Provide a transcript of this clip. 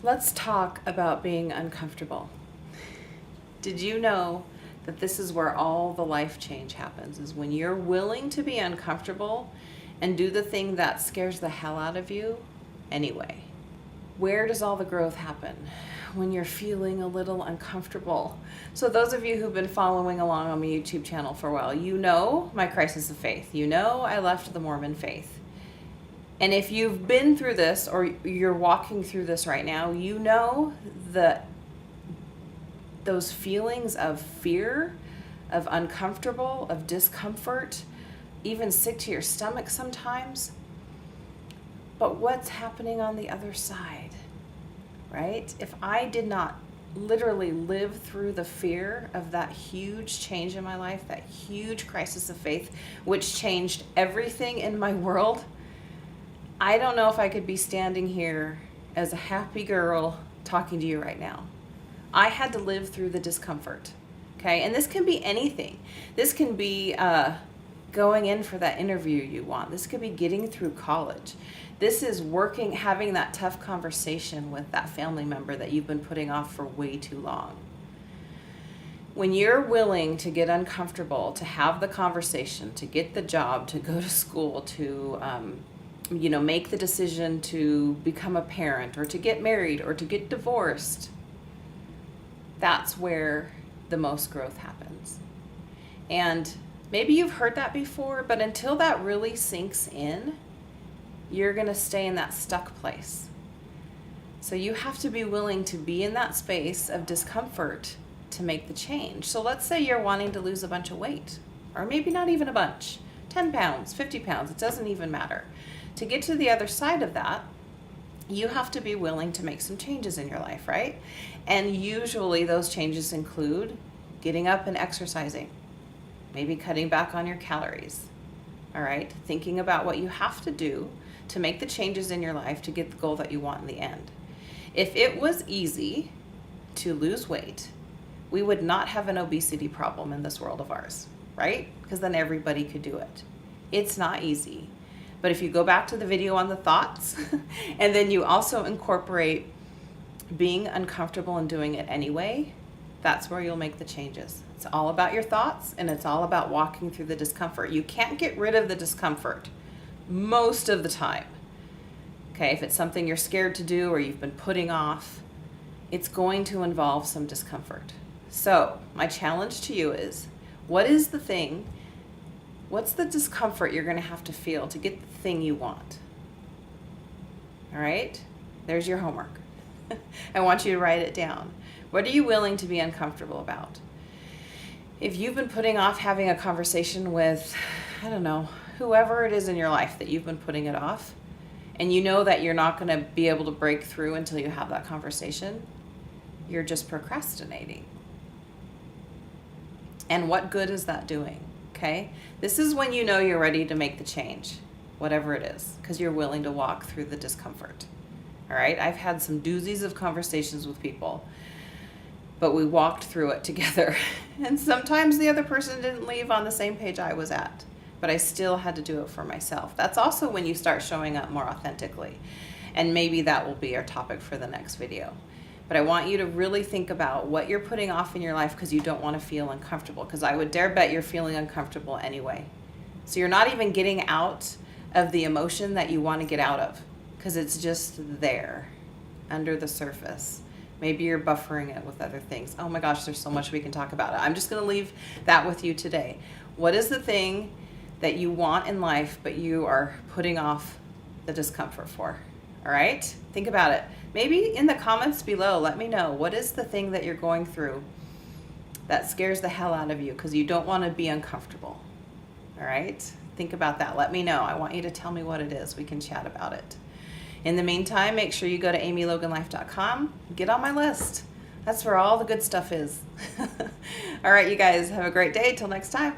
Let's talk about being uncomfortable. Did you know that this is where all the life change happens, is when you're willing to be uncomfortable and do the thing that scares the hell out of you anyway? Where does all the growth happen? When you're feeling a little uncomfortable. So those of you who've been following along on my YouTube channel for a while, you know my crisis of faith. You know I left the Mormon faith. And if you've been through this or you're walking through this right now, you know those feelings of fear, of uncomfortable, of discomfort, even sick to your stomach sometimes. But what's happening on the other side, right? If I did not literally live through the fear of that huge change in my life, that huge crisis of faith, which changed everything in my world, I don't know if I could be standing here as a happy girl talking to you right now. I had to live through the discomfort, okay? And this can be anything. This can be going in for that interview you want. This could be getting through college. This is working, having that tough conversation with that family member that you've been putting off for way too long. When you're willing to get uncomfortable, to have the conversation, to get the job, to go to school, to make the decision to become a parent or to get married or to get divorced, that's where the most growth happens. And maybe you've heard that before, but until that really sinks in, you're going to stay in that stuck place. So you have to be willing to be in that space of discomfort to make the change. So let's say you're wanting to lose a bunch of weight, or maybe not even a bunch, 10 pounds, 50 pounds, it doesn't even matter. To get to the other side of that, you have to be willing to make some changes in your life, right? And usually those changes include getting up and exercising, maybe cutting back on your calories, all right? Thinking about what you have to do to make the changes in your life to get the goal that you want in the end. If it was easy to lose weight, we would not have an obesity problem in this world of ours, right? Because then everybody could do it. It's not easy. But if you go back to the video on the thoughts, and then you also incorporate being uncomfortable and doing it anyway, that's where you'll make the changes. It's all about your thoughts, and it's all about walking through the discomfort. You can't get rid of the discomfort most of the time. Okay, if it's something you're scared to do or you've been putting off, it's going to involve some discomfort. So my challenge to you is, what's the discomfort you're going to have to feel to get the thing you want? All right? There's your homework. I want you to write it down. What are you willing to be uncomfortable about? If you've been putting off having a conversation with, whoever it is in your life that you've been putting it off, and you know that you're not going to be able to break through until you have that conversation, you're just procrastinating. And what good is that doing? Okay? This is when you know you're ready to make the change, whatever it is, because you're willing to walk through the discomfort. All right? I've had some doozies of conversations with people, but we walked through it together. And sometimes the other person didn't leave on the same page I was at, but I still had to do it for myself. That's also when you start showing up more authentically. And maybe that will be our topic for the next video. But I want you to really think about what you're putting off in your life because you don't want to feel uncomfortable, because I would dare bet you're feeling uncomfortable anyway. So you're not even getting out of the emotion that you want to get out of, because it's just there under the surface. Maybe you're buffering it with other things. Oh my gosh, there's so much we can talk about. I'm just going to leave that with you today. What is the thing that you want in life but you are putting off the discomfort for? All right? Think about it. Maybe in the comments below, let me know, what is the thing that you're going through that scares the hell out of you because you don't want to be uncomfortable? All right? Think about that. Let me know. I want you to tell me what it is. We can chat about it. In the meantime, make sure you go to amyloganlife.com. Get on my list. That's where all the good stuff is. All right, you guys, have a great day. Till next time.